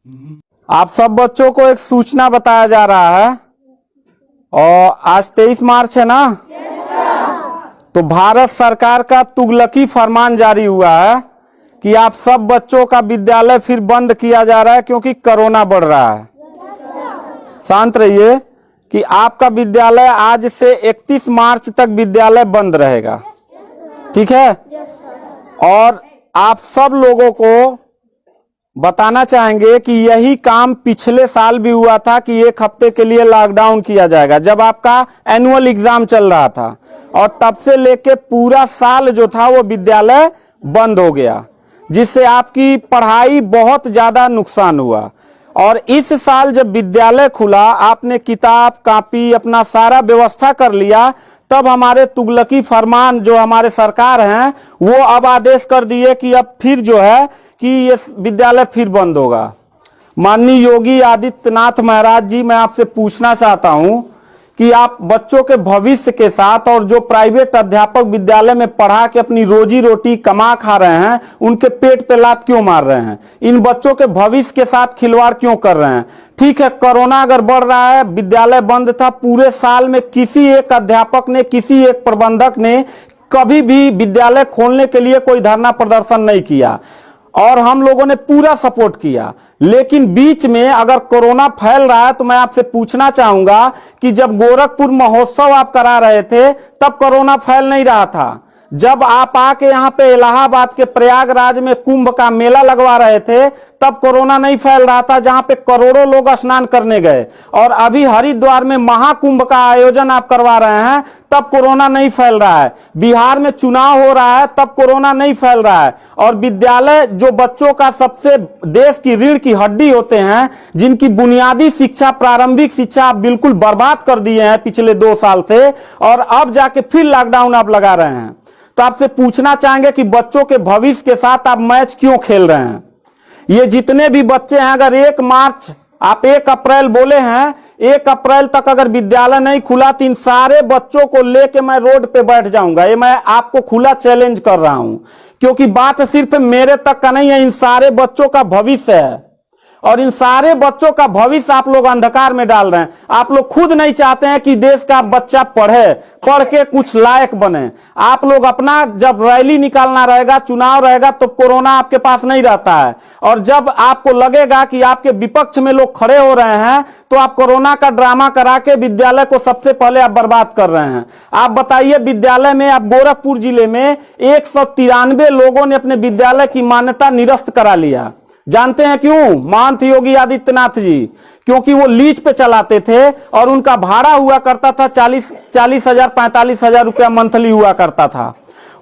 आप सब बच्चों को एक सूचना बताया जा रहा है और आज 23 मार्च है ना। तो भारत सरकार का तुगलकी फरमान जारी हुआ है कि आप सब बच्चों का विद्यालय फिर बंद किया जा रहा है क्योंकि कोरोना बढ़ रहा है। शांत रहिए कि आपका विद्यालय आज से 31 मार्च तक विद्यालय बंद रहेगा, ठीक है। और आप सब लोगों को बताना चाहेंगे कि यही काम पिछले साल भी हुआ था कि एक हफ्ते के लिए लॉकडाउन किया जाएगा जब आपका एनुअल एग्जाम चल रहा था, और तब से लेके पूरा साल जो था वो विद्यालय बंद हो गया, जिससे आपकी पढ़ाई बहुत ज्यादा नुकसान हुआ। और इस साल जब विद्यालय खुला, आपने किताब कॉपी अपना सारा व्यवस्था कर लिया, तब हमारे तुगलकी फरमान जो हमारे सरकार हैं वो अब आदेश कर दिए कि अब फिर जो है कि ये विद्यालय फिर बंद होगा। माननीय योगी आदित्यनाथ महाराज जी, मैं आपसे पूछना चाहता हूं कि आप बच्चों के भविष्य के साथ और जो प्राइवेट अध्यापक विद्यालय में पढ़ा के अपनी रोजी रोटी कमा खा रहे हैं, उनके पेट पे लात क्यों मार रहे हैं? इन बच्चों के भविष्य के साथ खिलवाड़ क्यों कर रहे हैं? ठीक है, कोरोना अगर बढ़ रहा है, विद्यालय बंद था, पूरे साल में किसी एक अध्यापक ने, किसी एक प्रबंधक ने कभी भी विद्यालय खोलने के लिए कोई धरना प्रदर्शन नहीं किया और हम लोगों ने पूरा सपोर्ट किया। लेकिन बीच में अगर कोरोना फैल रहा है तो मैं आपसे पूछना चाहूंगा कि जब गोरखपुर महोत्सव आप करा रहे थे तब कोरोना फैल नहीं रहा था। जब आप आके यहाँ पे इलाहाबाद के प्रयागराज में कुंभ का मेला लगवा रहे थे तब कोरोना नहीं फैल रहा था, जहां पे करोड़ों लोग स्नान करने गए। और अभी हरिद्वार में महाकुंभ का आयोजन आप करवा रहे हैं तब कोरोना नहीं फैल रहा है। बिहार में चुनाव हो रहा है तब कोरोना नहीं फैल रहा है। और विद्यालय जो बच्चों का सबसे देश की रीढ़ की हड्डी होते हैं, जिनकी बुनियादी शिक्षा, प्रारंभिक शिक्षा आप बिल्कुल बर्बाद कर दिए हैं पिछले 2 साल से, और अब जाके फिर लॉकडाउन आप लगा रहे हैं। तो आपसे पूछना चाहेंगे कि बच्चों के भविष्य के साथ आप मैच क्यों खेल रहे हैं? ये जितने भी बच्चे हैं, अगर 1 मार्च आप 1 अप्रैल बोले हैं, 1 अप्रैल तक अगर विद्यालय नहीं खुला तो इन सारे बच्चों को लेके मैं रोड पे बैठ जाऊंगा। ये मैं आपको खुला चैलेंज कर रहा हूं, क्योंकि बात सिर्फ मेरे तक का नहीं है, इन सारे बच्चों का भविष्य है। और इन सारे बच्चों का भविष्य आप लोग अंधकार में डाल रहे हैं। आप लोग खुद नहीं चाहते हैं कि देश का बच्चा पढ़े, पढ़ के कुछ लायक बने। आप लोग अपना जब रैली निकालना रहेगा, चुनाव रहेगा, तो कोरोना आपके पास नहीं रहता है। और जब आपको लगेगा कि आपके विपक्ष में लोग खड़े हो रहे हैं तो आप कोरोना का ड्रामा करा के विद्यालय को सबसे पहले आप बर्बाद कर रहे हैं। आप बताइए, विद्यालय में आप गोरखपुर जिले में 193 लोगों ने अपने विद्यालय की मान्यता निरस्त करा लिया। जानते हैं क्यों? महंत योगी आदित्यनाथ जी, क्योंकि वो लीज पे चलाते थे और उनका भाड़ा हुआ करता था 40,000 45,000 रुपया मंथली हुआ करता था।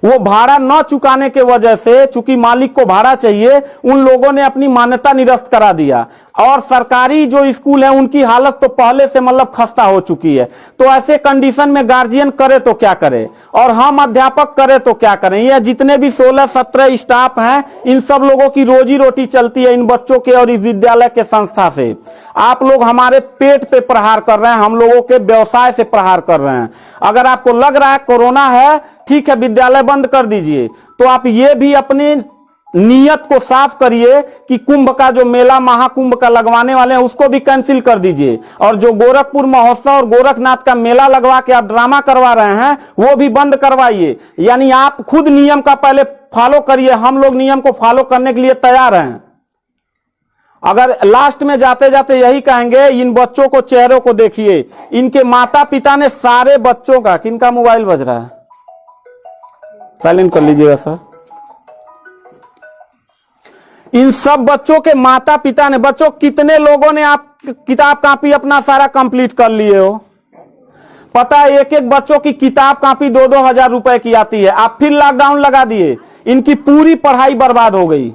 वो भाड़ा न चुकाने के वजह से, चूंकि मालिक को भाड़ा चाहिए, उन लोगों ने अपनी मान्यता निरस्त करा दिया। और सरकारी जो स्कूल है उनकी हालत तो पहले से मतलब खस्ता हो चुकी है। तो ऐसे कंडीशन में गार्जियन करे तो क्या करे, और हम अध्यापक करे तो क्या करें? ये जितने भी 16-17 स्टाफ हैं, इन सब लोगों की रोजी रोटी चलती है इन बच्चों के और इस विद्यालय के संस्था से। आप लोग हमारे पेट पे प्रहार कर रहे हैं, हम लोगों के व्यवसाय से प्रहार कर रहे हैं। अगर आपको लग रहा है कोरोना है, ठीक है, विद्यालय बंद कर दीजिए, तो आप ये भी अपनी नियत को साफ करिए कि कुंभ का जो मेला महाकुंभ का लगवाने वाले हैं उसको भी कैंसिल कर दीजिए। और जो गोरखपुर महोत्सव और गोरखनाथ का मेला लगवा के आप ड्रामा करवा रहे हैं वो भी बंद करवाइए। यानी आप खुद नियम का पहले फॉलो करिए, हम लोग नियम को फॉलो करने के लिए तैयार हैं। अगर लास्ट में जाते जाते यही कहेंगे, इन बच्चों को चेहरों को देखिए, इनके माता पिता ने सारे बच्चों का, किनका मोबाइल बज रहा है, साइलेंट कर लीजिएगा सर। इन सब बच्चों के माता पिता ने, बच्चों कितने लोगों ने आप किताब कॉपी अपना सारा कंप्लीट कर लिए हो? पता है, एक एक बच्चों की किताब कॉपी 2-2 हजार रुपए की आती है। आप फिर लॉकडाउन लगा दिए, इनकी पूरी पढ़ाई बर्बाद हो गई।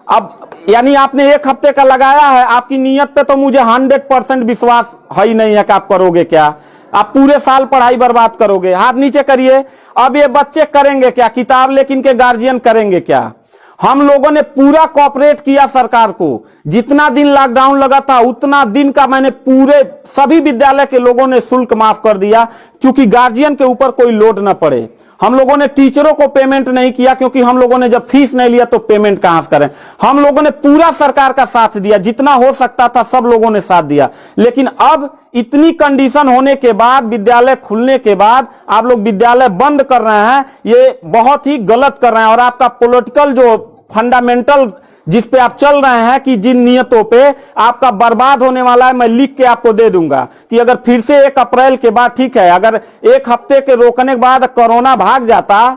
अब यानी आपने 1 हफ्ते का लगाया है, आपकी नीयत पे तो मुझे 100% विश्वास है ही नहीं है कि आप करोगे क्या। आप पूरे साल पढ़ाई बर्बाद करोगे। हाथ नीचे करिए। अब ये बच्चे करेंगे क्या? किताब लेकिन के गार्जियन करेंगे क्या? हम लोगों ने पूरा कोऑपरेट किया सरकार को। जितना दिन लॉकडाउन लगा था उतना दिन का मैंने पूरे सभी विद्यालय के लोगों ने शुल्क माफ कर दिया, क्योंकि गार्जियन के ऊपर कोई लोड न पड़े। हम लोगों ने टीचरों को पेमेंट नहीं किया, क्योंकि हम लोगों ने जब फीस नहीं लिया तो पेमेंट कहां से करें। हम लोगों ने पूरा सरकार का साथ दिया, जितना हो सकता था सब लोगों ने साथ दिया। लेकिन अब इतनी कंडीशन होने के बाद, विद्यालय खुलने के बाद आप लोग विद्यालय बंद कर रहे हैं, ये बहुत ही गलत कर रहे हैं। और आपका पॉलिटिकल जो फंडामेंटल जिस पे आप चल रहे हैं कि जिन नियतों पे आपका बर्बाद होने वाला है, मैं लिख के आपको दे दूंगा कि अगर फिर से 1 अप्रैल के बाद, ठीक है, अगर 1 हफ्ते के रोकने के बाद कोरोना भाग जाता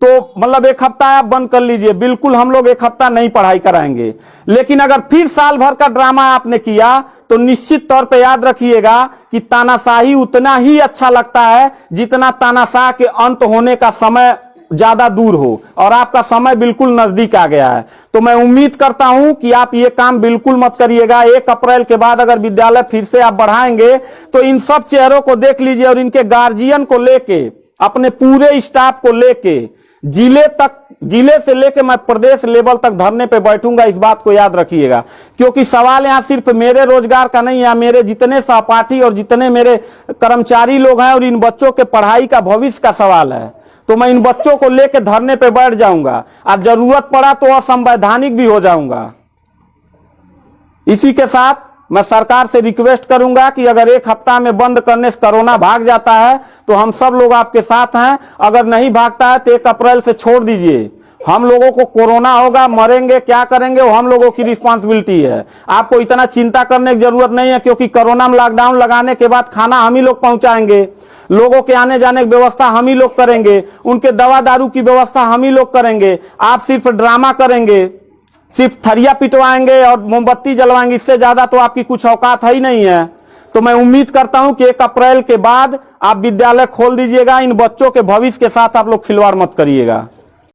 तो मतलब 1 हफ्ता आप बंद कर लीजिए, बिल्कुल हम लोग 1 हफ्ता नहीं पढ़ाई कराएंगे। लेकिन अगर फिर साल भर का ड्रामा आपने किया तो निश्चित तौर पे याद रखिएगा कि तानाशाही उतना ही अच्छा लगता है जितना तानाशाह के अंत होने का समय ज्यादा दूर हो, और आपका समय बिल्कुल नजदीक आ गया है। तो मैं उम्मीद करता हूं कि आप ये काम बिल्कुल मत करिएगा। 1 अप्रैल के बाद अगर विद्यालय फिर से आप बढ़ाएंगे तो इन सब चेहरों को देख लीजिए, और इनके गार्जियन को लेके, अपने पूरे स्टाफ को लेके, जिले से लेके मैं प्रदेश लेवल तक धरने पे बैठूंगा। इस बात को याद रखिएगा, क्योंकि सवाल यहां सिर्फ मेरे रोजगार का नहीं है, मेरे जितने सहपाठी और जितने मेरे कर्मचारी लोग हैं और इन बच्चों के पढ़ाई का, भविष्य का सवाल है। तो मैं इन बच्चों को लेकर धरने पे बैठ जाऊंगा, और जरूरत पड़ा तो असंवैधानिक भी हो जाऊंगा। इसी के साथ मैं सरकार से रिक्वेस्ट करूंगा कि अगर 1 हफ्ता में बंद करने से कोरोना भाग जाता है तो हम सब लोग आपके साथ हैं। अगर नहीं भागता है तो 1 अप्रैल से छोड़ दीजिए। हम लोगों को कोरोना होगा, मरेंगे, क्या करेंगे वो हम लोगों की रिस्पांसिबिलिटी है। आपको इतना चिंता करने की जरूरत नहीं है, क्योंकि कोरोना में लॉकडाउन लगाने के बाद खाना हम ही लोग पहुंचाएंगे, लोगों के आने जाने की व्यवस्था हम ही लोग करेंगे, उनके दवा दारू की व्यवस्था हम ही लोग करेंगे। आप सिर्फ ड्रामा करेंगे, सिर्फ थरिया पिटवाएंगे और मोमबत्ती जलवाएंगे, इससे ज्यादा तो आपकी कुछ औकात है ही नहीं है। तो मैं उम्मीद करता हूं कि 1 अप्रैल के बाद आप विद्यालय खोल दीजिएगा। इन बच्चों के भविष्य के साथ आप लोग खिलवाड़ मत करिएगा।